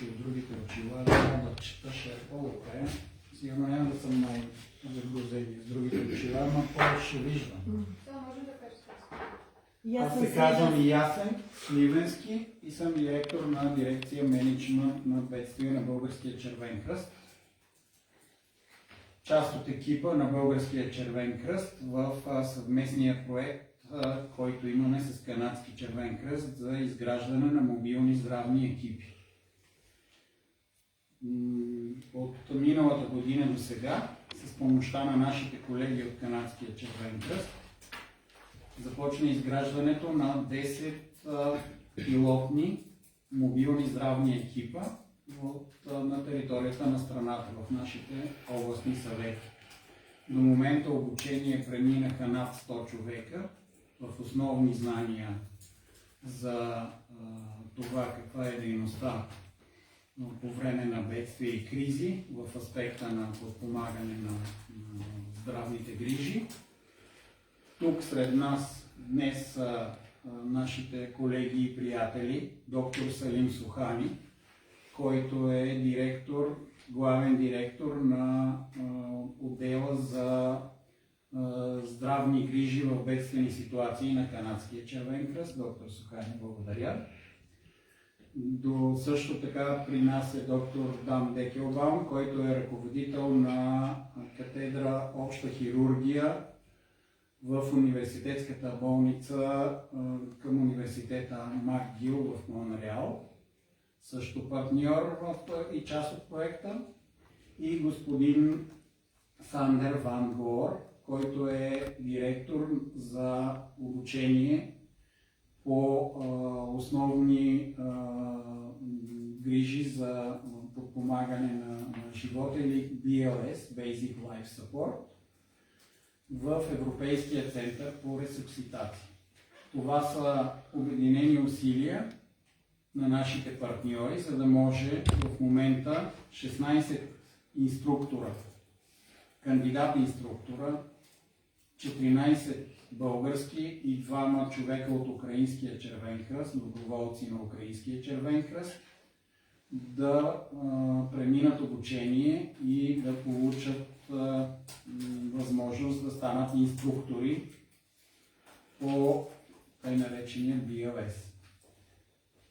научил другите очила, да чета ще е по-добре. Сигурно няма да съм най-загрузени с другите очила, но по-ще виждам. Да, може да кажете. Аз се казвам Ясен Сливенски и съм директор на дирекция менеджмент на бедствие на Българския червен кръст. Част от екипа на Българския червен кръст в съвместния проект, който имаме с Канадски червен кръст за изграждане на мобилни здравни екипи. От миналата година до сега, с помощта на нашите колеги от Канадския червен кръст, започна изграждането на 10 пилотни мобилни здравни екипа на територията на страната в нашите областни съвети. До момента обучение преминаха над 100 човека в основни знания за това каква е дейността по време на бедствия и кризи в аспекта на подпомагане на здравните грижи. Тук сред нас днес са нашите колеги и приятели, доктор Салим Сухани, който е главен директор на отдела за здравни грижи в бедствени ситуации на Канадския червен кръст. Доктор Сухани, благодаря. Също така при нас е доктор Дан Декелбаум, който е ръководител на катедра обща хирургия в университетската болница към университета МакГил в Монреал. Също партньор и част от проекта. И господин Сандер Ван Гор, който е директор за обучение по основни грижи за подпомагане на живота или BLS, Basic Life Support, в Европейския център по ресусцитация. Това са обединени усилия на нашите партньори, за да може в момента 16 инструктора, кандидат инструктора, 14 български и 2 човека от Украинския червен кръст, доброволци на Украинския червен кръст, да преминат обучение и да получат възможност да станат инструктори по тъй наречения BLS.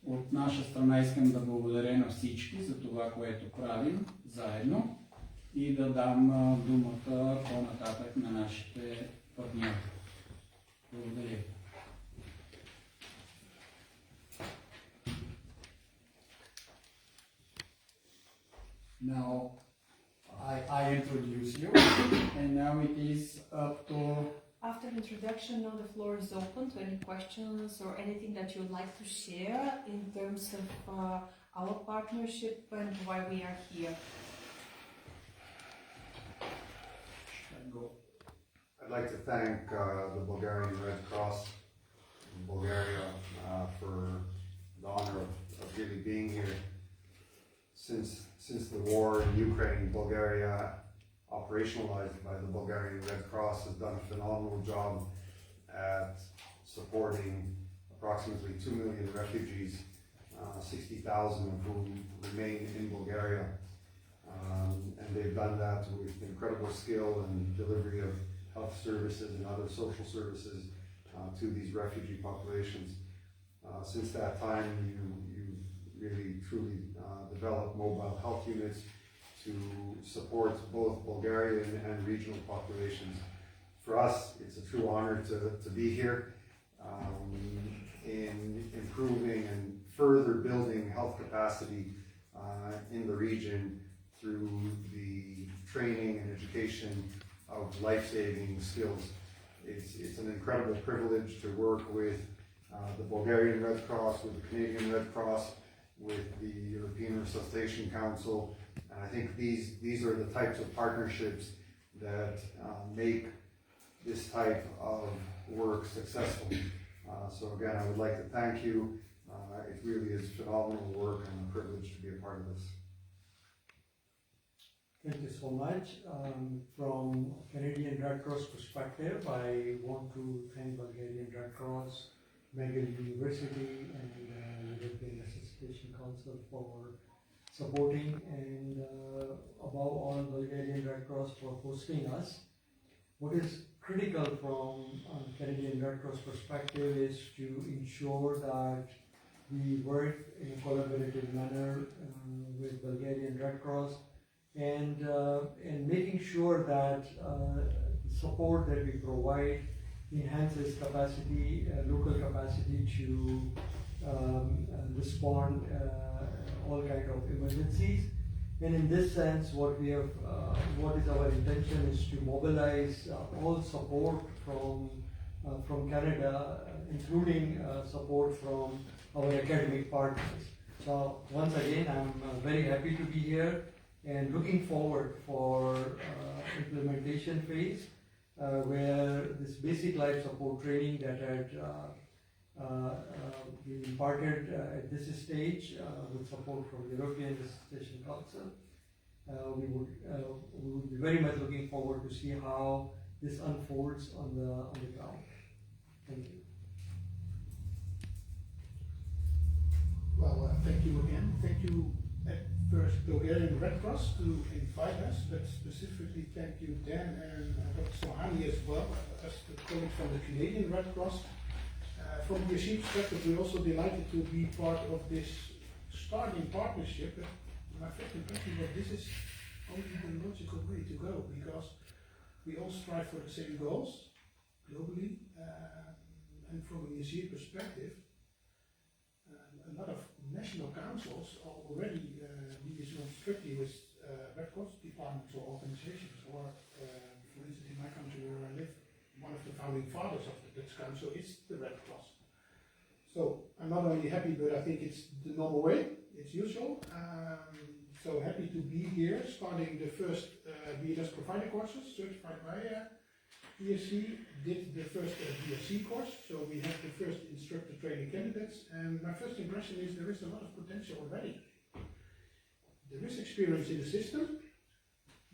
От наша страна искам да благодаря на всички за това, което правим заедно и да дам думата по-нататък на нашите партньори. Благодаря. Now I introduce you, and now it is up to. After the introduction, now the floor is open to any questions or anything that you would like to share in terms of our partnership and why we are here. I'd like to thank the Bulgarian Red Cross in Bulgaria for the honor of really being here. Since the war in Ukraine, Bulgaria, operationalized by the Bulgarian Red Cross, has done a phenomenal job at supporting approximately 2 million refugees, 60,000 of whom remain in Bulgaria. And they've done that with incredible skill and delivery of health services and other social services to these refugee populations. Since that time, you really truly developed mobile health units to support both Bulgarian and regional populations. For us, it's a true honor to be here in improving and further building health capacity in the region through the training and education of life-saving skills. It's an incredible privilege to work with the Bulgarian Red Cross, with the Canadian Red Cross, with the European Resuscitation Council. And I think these are the types of partnerships that make this type of work successful. So again, I would like to thank you. It really is phenomenal work and a privilege to be a part of this. Thank you so much. From Canadian Red Cross perspective, I want to thank Bulgarian Red Cross, McGill University, and European Resuscitation Council for supporting, and above all, Bulgarian Red Cross for hosting us. What is critical from Canadian Red Cross perspective is to ensure that we work in a collaborative manner with Bulgarian Red Cross, and making sure that the support that we provide enhances capacity, local capacity to respond all kind of emergencies. And in this sense, what is our intention is to mobilize all support from Canada, including support from our academic partners. So once again, I'm very happy to be here and looking forward for implementation phase, where this basic life support training that had been imparted at this stage with support from European Resuscitation Council. We would be very much looking forward to see how this unfolds on the ground. Thank you. Well, thank you again. Thank you at first Bulgarian Red Cross to invite us, but specifically thank you Dan and Dr. Sohani as well, as the colleagues from the Canadian Red Cross. From the BLS perspective, we're also delighted to be part of this starting partnership. My first impression was this is only the logical way to go, because we all strive for the same goals globally, and from a BLS perspective, a lot of national councils are already liaison strictly with Red Cross departments or organizations, or for instance in my country where I live, one of the founding fathers of the Dutch Council is the Red Cross. So I'm not only happy, but I think it's the normal way, it's usual. So happy to be here, starting the first BLS provider courses, certified by BSc, did the first BSc course, so we have the first instructor training candidates, and my first impression is there is a lot of potential already. There is experience in the system,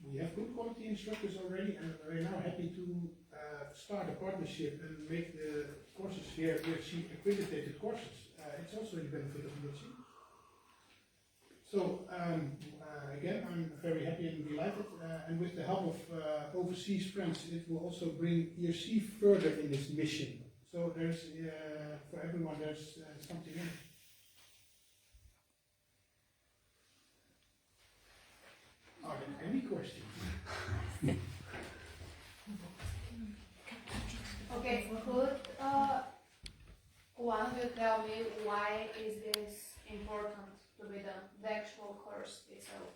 we have good quality instructors already, and we're now happy to start a partnership and make the courses here BSc accredited courses. It's also in the benefit of BSc. So again, I'm very happy and delighted, and with the help of overseas friends, it will also bring ERC further in this mission. So there's, for everyone, there's something in it. Are there any questions? Okay, could one of you tell me why is this important to be done, the actual course itself?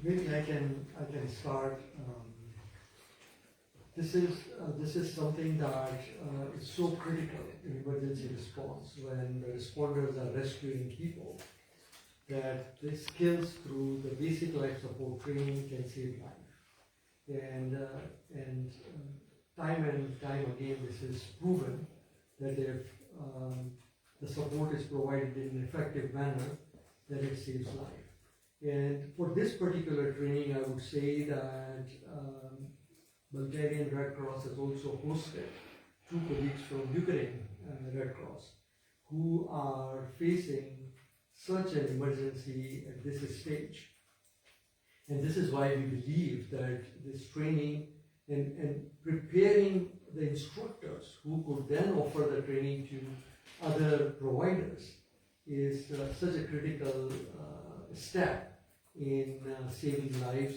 Maybe I can start. This is something that is so critical in emergency response when the responders are rescuing people, that the skills through the basic life support training can save life. And time and time again, this is proven that if the support is provided in an effective manner, that it saves life. And for this particular training, I would say that Bulgarian Red Cross has also hosted 2 colleagues from Ukraine Red Cross who are facing such an emergency at this stage. And this is why we believe that this training and preparing the instructors who could then offer the training to other providers is such a critical step in saving lives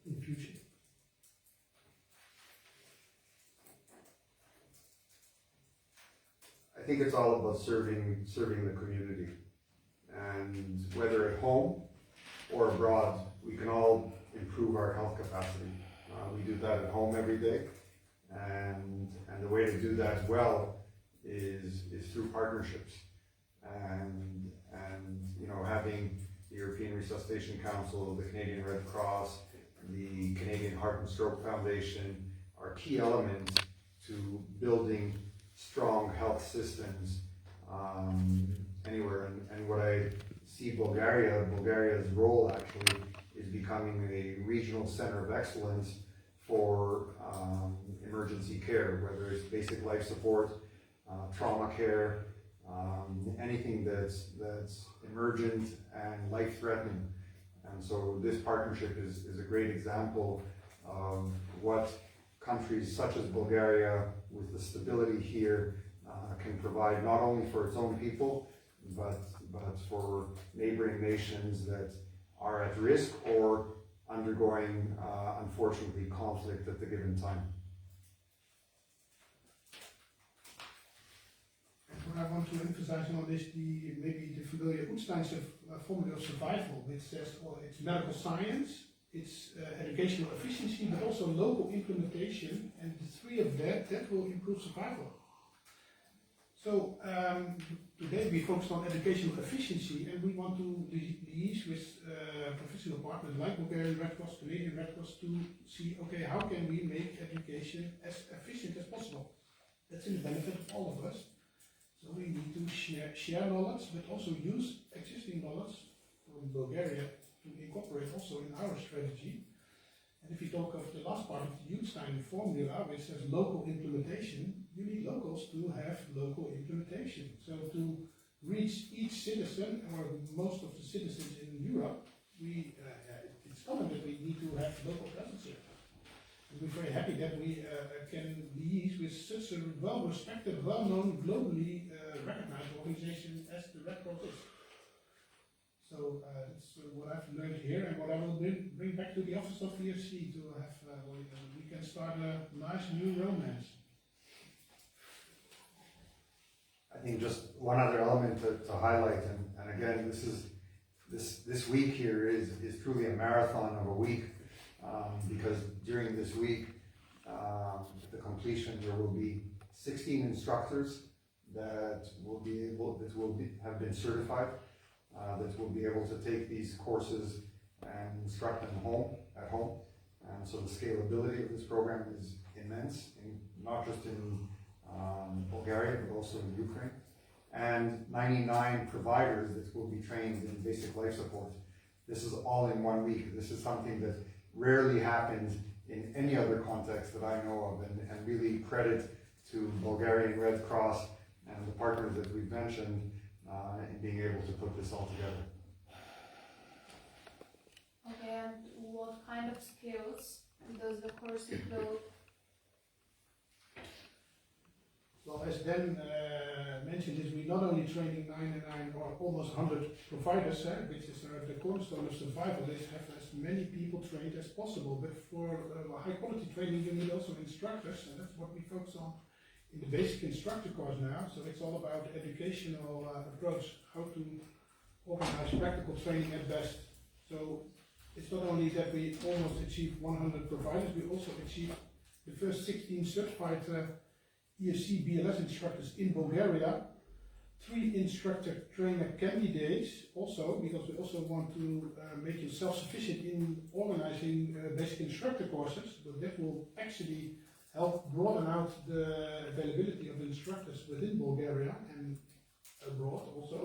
in future. I think it's all about serving the community, and whether at home or abroad, we can all improve our health capacity. We do that at home every day, and the way to do that well is through partnerships, and you know, having the European Resuscitation Council, the Canadian Red Cross, the Canadian Heart and Stroke Foundation are key elements to building strong health systems anywhere. And what I see Bulgaria's role actually is becoming a regional center of excellence for emergency care, whether it's basic life support, trauma care, anything that's emergent and life-threatening. And so this partnership is a great example of what countries such as Bulgaria, with the stability here, can provide not only for its own people, but for neighboring nations that are at risk or undergoing, unfortunately, conflict at the given time. What I want to emphasize on is maybe the familiar Utstein's formula of survival, which says, well, it's medical science, it's educational efficiency, but also local implementation, and the three of that will improve survival. So today we focus on educational efficiency, and we want to liaise with professional partners like Bulgarian Red Cross, Canadian Red Cross, to see, okay, how can we make education as efficient as possible? That's in the benefit of all of us. So we need to share knowledge, but also use existing knowledge from Bulgaria to incorporate also in our strategy. And if you talk of the last part of the Utstein formula, which says local implementation, you need locals to have local implementation. So to reach each citizen, or most of the citizens in Europe, it's common that we need to have local presence here. We're very happy that we can liaise with such a well-respected, well-known, globally recognized organization as the Red Cross is. So that's what I've learned here, and what I will bring back to the office of VFC to have, we can start a nice new romance. I think just one other element to highlight, and again, this week here is truly a marathon of a week. Because during this week, at the completion, there will be 16 instructors that have been certified, that will be able to take these courses and instruct them at home. And so the scalability of this program is immense, not just in Bulgaria, but also in Ukraine. And 99 providers that will be trained in basic life support. This is all in 1 week. This is something that rarely happens in any other context that I know of, and really credit to Bulgarian Red Cross and the partners that we've mentioned in being able to put this all together. Okay, and what kind of skills does the course include? Well, as Dan mentioned, is we not only training 99 or almost 100 providers, which is the cornerstone of survival, is have as many people trained as possible. But for high quality training, you need also instructors, and that's what we focus on in the basic instructor course now. So it's all about educational approach, how to organize practical training at best. So it's not only that we almost achieve 100 providers, we also achieve the first 16 certified ESC BLS instructors in Bulgaria, 3 instructor trainer candidates also, because we also want to make you self-sufficient in organizing basic instructor courses, but that will actually help broaden out the availability of instructors within Bulgaria and abroad also.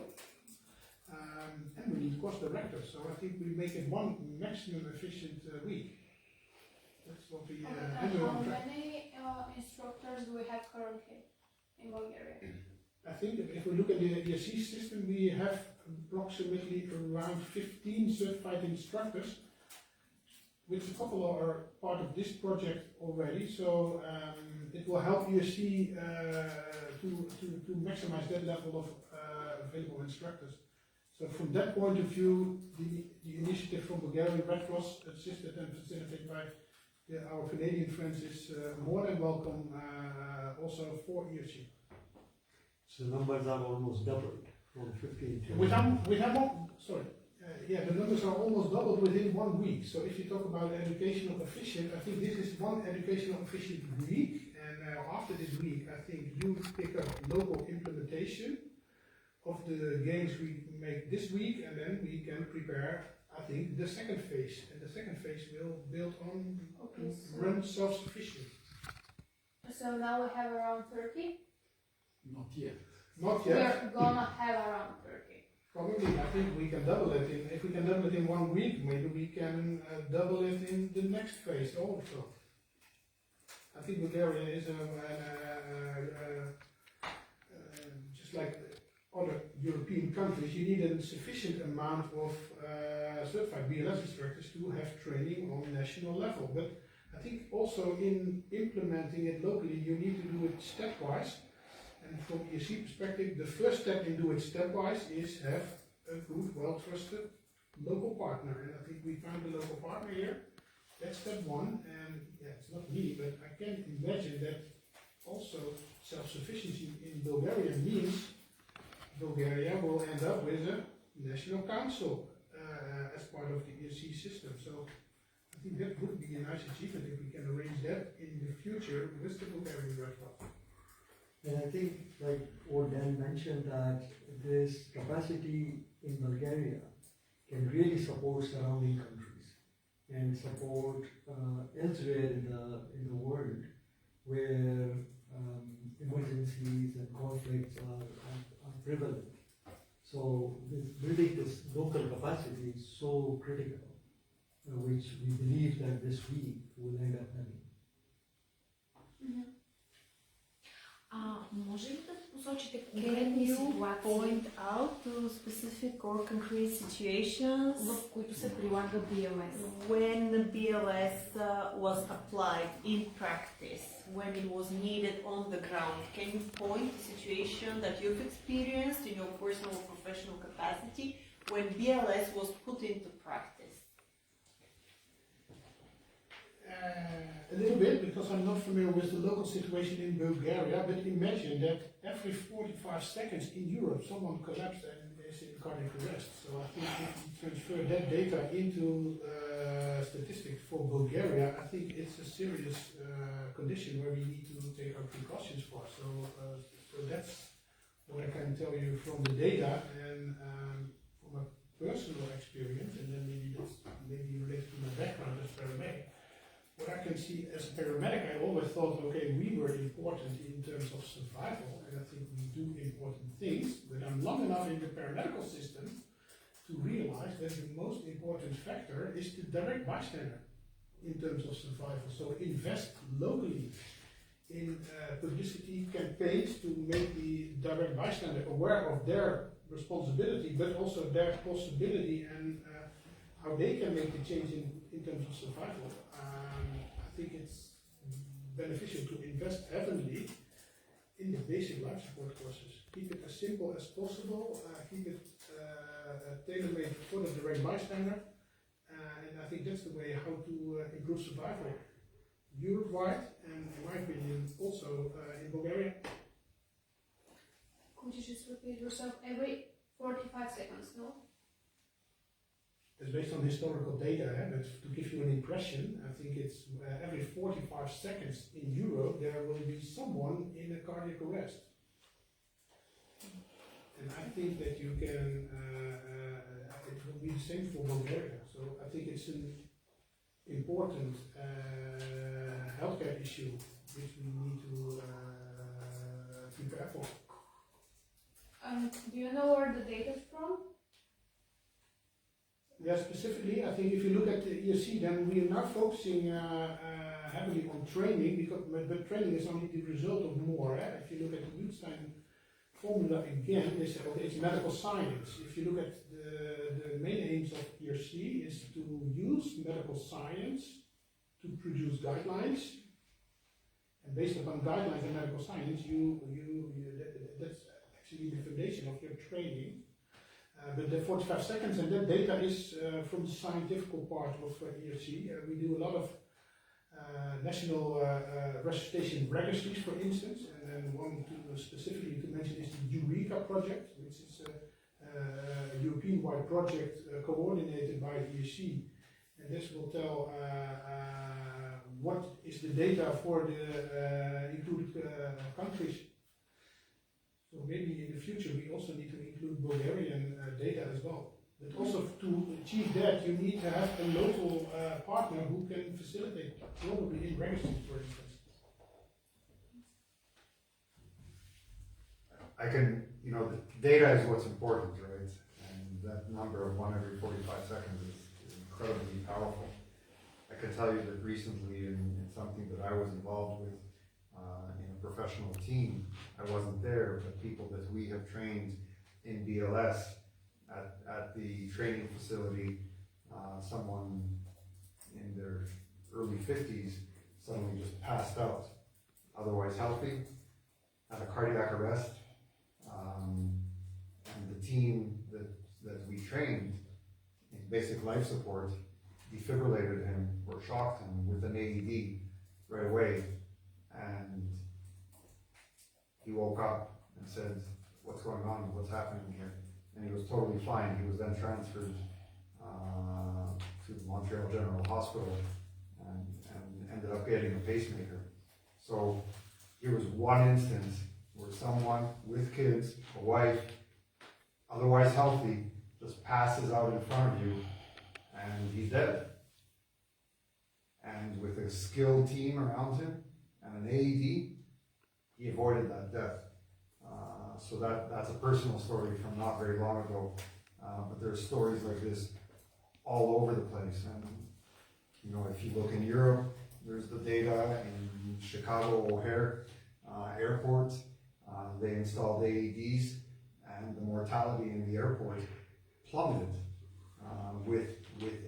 And we need course directors, so I think we make it one maximum efficient week. That's what we How many instructors do we have currently in Bulgaria? I think if we look at the ESC system, we have approximately around 15 certified instructors, which a couple are part of this project already. So it will help ESC to maximize that level of available instructors. So from that point of view, the initiative from Bulgarian Red Cross, assisted and facilitated by our Canadian friends, is more than welcome also for ESC. So the numbers are almost doubled from 15 to... The numbers are almost doubled within 1 week. So if you talk about educational efficient, I think this is one educational efficient week. And after this week, I think you pick up local implementation of the gains we make this week, and then we can prepare, I think, the second phase. And the second phase will build on to run self-sufficient. So now we have around 30? Not yet. Not yet. We're gonna have around 30. Probably, I think we can double it. If we can double it in 1 week, maybe we can double it in the next phase also. I think Bulgaria is just like other European countries, you need a sufficient amount of certified BLS instructors to have training on national level. But I think also in implementing it locally, you need to do it stepwise. And from ESC perspective, the first step in doing it stepwise is have a good, well-trusted local partner. And I think we found a local partner here. That's step one. And yeah, it's not me, but I can imagine that also self-sufficiency in Bulgaria means Bulgaria will end up with a national council as part of the ESC system. So I think that would be a nice achievement if we can arrange that in the future with the Bulgarian Red Cross. And I think, like what Dan mentioned, that this capacity in Bulgaria can really support surrounding countries and support elsewhere in the world where emergencies and conflicts are prevalent. So building this local capacity is so critical, which we believe that this week will end up having. Може ли да посочите конкретни ситуации, point out to specific or concrete situations, в които се прилага BLS? When the BLS was applied in practice, when it was needed on the ground, can you point a situation that you've experienced in your personal or professional capacity when BLS was put into practice? A little bit, because I'm not familiar with the local situation in Bulgaria, but imagine that every 45 seconds in Europe someone collapsed and is in cardiac arrest. So I think if you transfer that data into statistics for Bulgaria, I think it's a serious condition where we need to take our precautions for. So that's what I can tell you from the data and from a personal experience, and then maybe related to my background as paramedic. What I can see as a paramedic, I always thought, okay, we were important in terms of survival, and I think we do important things, but I'm long enough in the paramedical system to realize that the most important factor is the direct bystander in terms of survival. So invest locally in publicity campaigns to make the direct bystander aware of their responsibility, but also their possibility and how they can make the change in terms of survival. I think it's beneficial to invest heavily in the basic life support courses. Keep it as simple as possible, keep it tailor-made for the direct bystander, and I think that's the way how to improve survival Europe-wide, and in my opinion also in Bulgaria. Could you just repeat yourself? Every 45 seconds, no? It's based on historical data, but to give you an impression, I think it's every 45 seconds in Europe there will be someone in a cardiac arrest. And I think that you can, it will be the same for Bulgaria. So I think it's an important healthcare issue which we need to prepare for. Do you know where the data is from? Yeah, specifically, I think if you look at the ESC, then we are not focusing heavily on training, because but training is only the result of more. If you look at the Wittstein formula again, they say, okay, it's medical science. If you look at the main aims of ESC is to use medical science to produce guidelines, and based upon guidelines and medical science, that's actually the foundation of your training. But the 45 seconds, and that data is from the scientific part of ESC. We do a lot of national resuscitation registries, for instance, and then one specifically to mention is the Eureka project, which is a European-wide project coordinated by ESC, and this will tell what is the data for the included countries. So maybe in the future we also need to include Bulgarian data as well. But also to achieve that, you need to have a local partner who can facilitate, probably in registries, for instance. The data is what's important, right? And that number of 1 every 45 seconds is incredibly powerful. I can tell you that recently in something that I was involved with, in a professional team, I wasn't there, but people that we have trained in BLS at the training facility, someone in their early 50s suddenly just passed out, otherwise healthy, had a cardiac arrest, and the team that we trained in basic life support defibrillated him or shocked him with an AED right away, and he woke up and said, "What's going on? What's happening here?" And he was totally fine. He was then transferred to the Montreal General Hospital and ended up getting a pacemaker. So here was one instance where someone with kids, a wife, otherwise healthy, just passes out in front of you and he's dead. And with a skilled team around him and an AED, he avoided that death. So that's a personal story from not very long ago. But there's stories like this all over the place. And you know, if you look in Europe, there's the data in Chicago O'Hare Airport. They installed AEDs, and the mortality in the airport plummeted with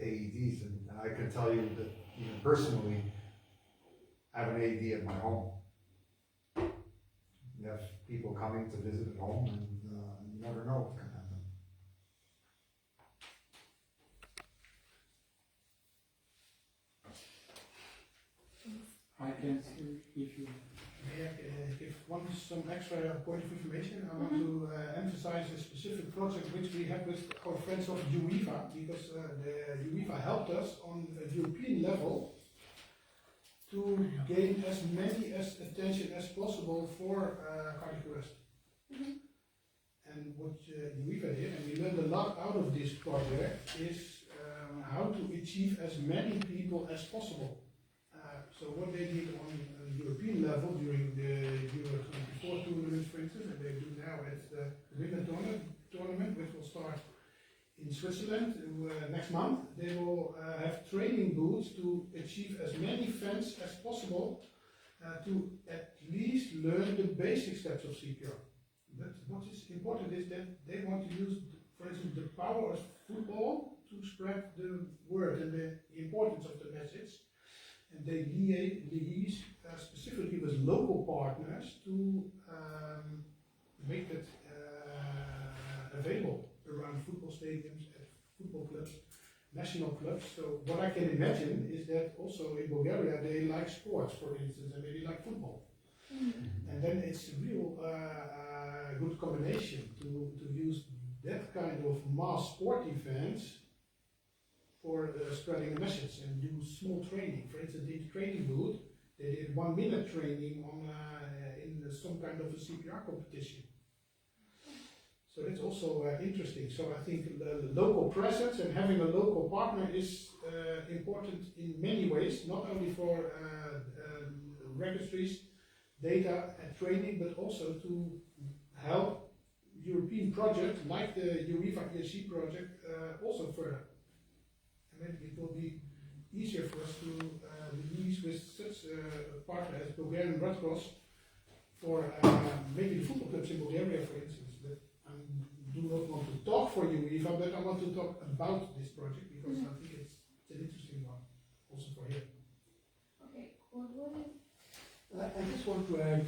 AEDs. And I can tell you that even personally, I have an AED at my home. You have people coming to visit at home, and you never know what can happen. I can see if you. May I give some extra point of information? I want to emphasize a specific project which we have with our friends of UEFA, because the UEFA helped us on a European level to gain as many attention as possible for cardiac arrest. And what UEFA did, and we learned a lot out of this project, is how to achieve as many people as possible. So what they did on a European level during the Euro 24 tournament, for instance, and they do now at the Winter tournament, which will start in Switzerland next month, they will have training booths to achieve as many fans as possible to at least learn the basic steps of CPR. But what is important is that they want to use, for instance, the power of football to spread the word and the importance of the message. And they liaise specifically with local partners to make that available around football stadiums, at football clubs, national clubs. So what I can imagine is that also in Bulgaria they like sports, for instance, and maybe like football. And then it's a real good combination to use that kind of mass sport events for spreading a message and do small training. For instance, in the training booth, they did 1 minute training on in some kind of a CPR competition. So it's also interesting. So I think the local presence and having a local partner is important in many ways, not only for registries, data and training, but also to help European projects like the UEFA ESC project also further. And maybe it will be easier for us to release with such a partner as Bulgarian Red Cross for maybe the football clubs in Bulgaria, for instance. But I do not want to talk for UEFA, but I want to talk about this project because I think it's an interesting one, also for him. Okay, cool. I just want to add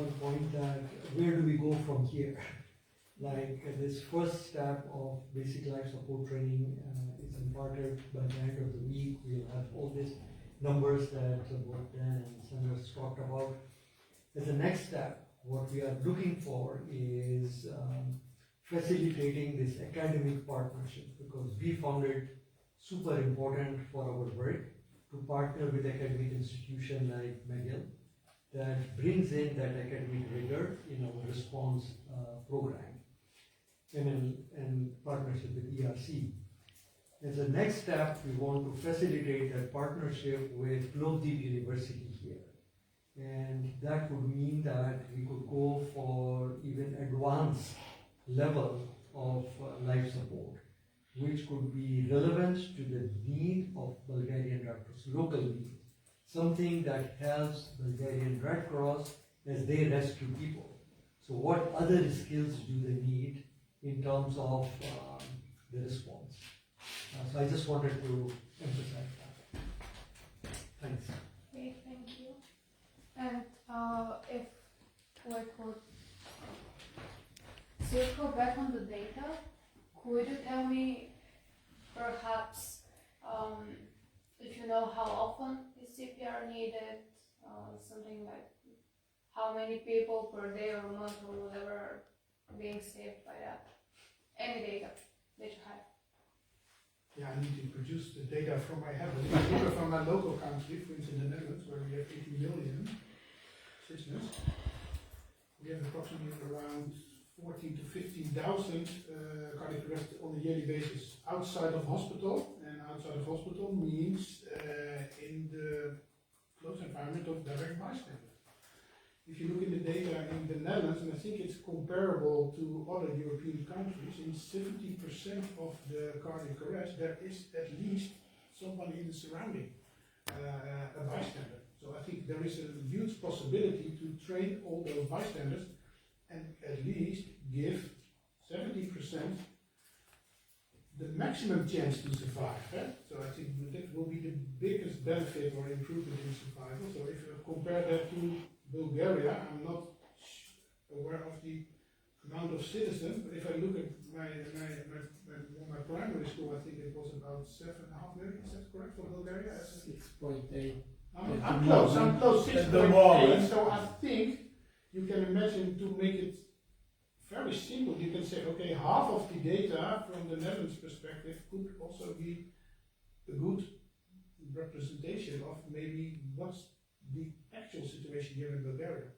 one point that where do we go from here? Like this first step of basic life support training is imparted by the end of the week. We'll have all these numbers that both Dan and Sanders talked about. As a next step, what we are looking for is facilitating this academic partnership, because we found it super important for our work to partner with academic institution like McGill that brings in that academic rigor in our response program in partnership with ERC. As a next step, we want to facilitate that partnership with Plovdiv University here. And that would mean that we could go for even advanced level of life support, which could be relevant to the need of Bulgarian Red Cross, local need. Something that helps Bulgarian Red Cross as they rescue people. So what other skills do they need in terms of the response. So I just wanted to emphasize that. Thanks. Okay, thank you. And if we could circle back on the data, could you tell me perhaps if you know how often is CPR needed, something like how many people per day or month or whatever are being saved by that? Any data that you have? Yeah, I need to produce the data from my head. If I look from my local country, for instance, the Netherlands, where we have 80 million citizens, we have approximately around 14 to 15,000 cardiac arrests on a yearly basis outside of hospital, and outside of hospital means in the close environment of direct bystander. If you look in the data in the Netherlands, and I think it's comparable to other European countries, in 70% of the cardiac arrest there is at least someone in the surrounding, a bystander. So I think there is a huge possibility to train all those bystanders and at least give 70% the maximum chance to survive. So I think that will be the biggest benefit or improvement in survival. So if you compare that to Bulgaria, I'm not aware of the amount of citizens, but if I look at my primary school, I think it was about 7.5 million, is that correct for Bulgaria? 6.8. I'm close, 6.8, so I think you can imagine to make it very simple, you can say, okay, half of the data from the Netherlands perspective could also be a good representation of maybe what's the actual situation here in Bulgaria.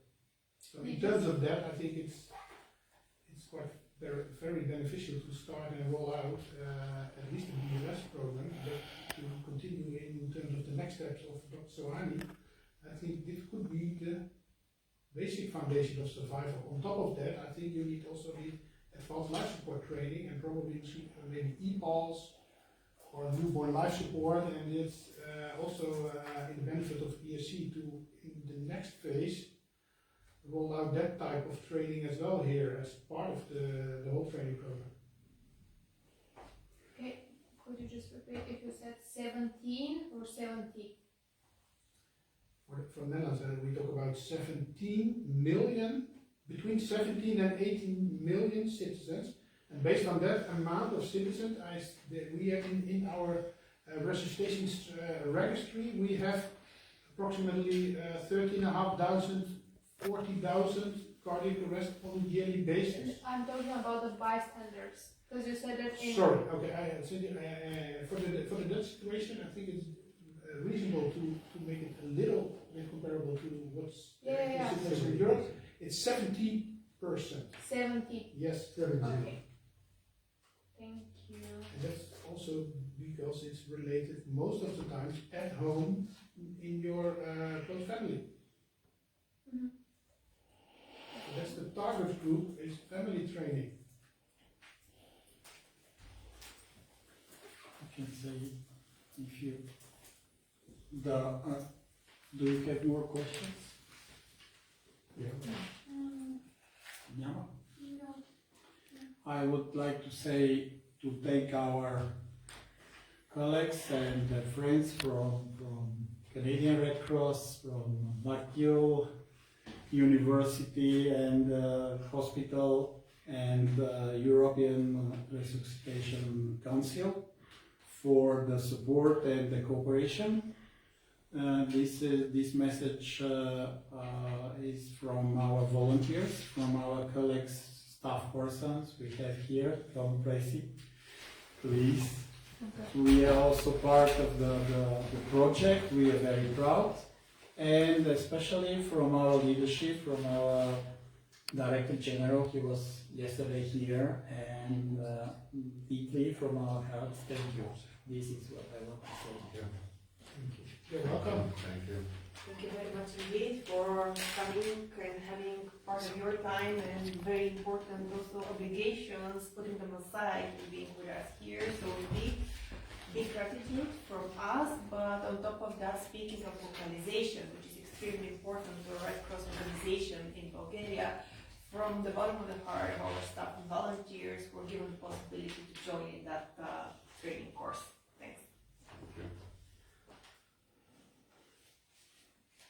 So in terms of that, I think it's quite very beneficial to start and roll out at least a BLS program, but to continue in terms of the next steps of Dr. Sohani. I think this could be the basic foundation of survival. On top of that, I think you need also the advanced life support training and probably maybe EPALS or newborn life support, and it's also in the benefit of ESC to, in the next phase, roll out that type of training as well here as part of the whole training program. Okay, could you just repeat if you said 17 or 70? For Netherlands, we talk about 17 million, between 17 and 18 million citizens. And based on that amount of citizens, we have in our resuscitation registry, we have approximately 13,500, 40,000 cardiac arrests on a yearly basis. I'm talking about the bystanders, because you said that in... Sorry, okay, for the Dutch situation, I think it's reasonable to make it a little bit comparable to what's the situation in Europe. It's 70%. 70. Yes, 70. Okay. Thank you. and that's also because it's related most of the time at home in your close family. Mm-hmm. So that's the target group, is family training. I can say if you do you have more questions? Yeah. No. No. I would like to say to thank our colleagues and friends from Canadian Red Cross, from McGill University and Hospital and European Resuscitation Council for the support and the cooperation. This message is from our volunteers, from our colleagues, staff persons we have here. Tom Tracy, please. Okay. We are also part of the project. We are very proud, and especially from our leadership, from our Director General. He was yesterday here, and deeply from our hearts, thank you. This is what I want to say. Thank you. You're welcome. Thank you. Thank you very much indeed for coming and having part of your time and very important also obligations, putting them aside and being with us here. So big gratitude from us, but on top of that, speaking of localization, which is extremely important for Red Cross organization in Bulgaria, from the bottom of the heart, our staff and volunteers were given the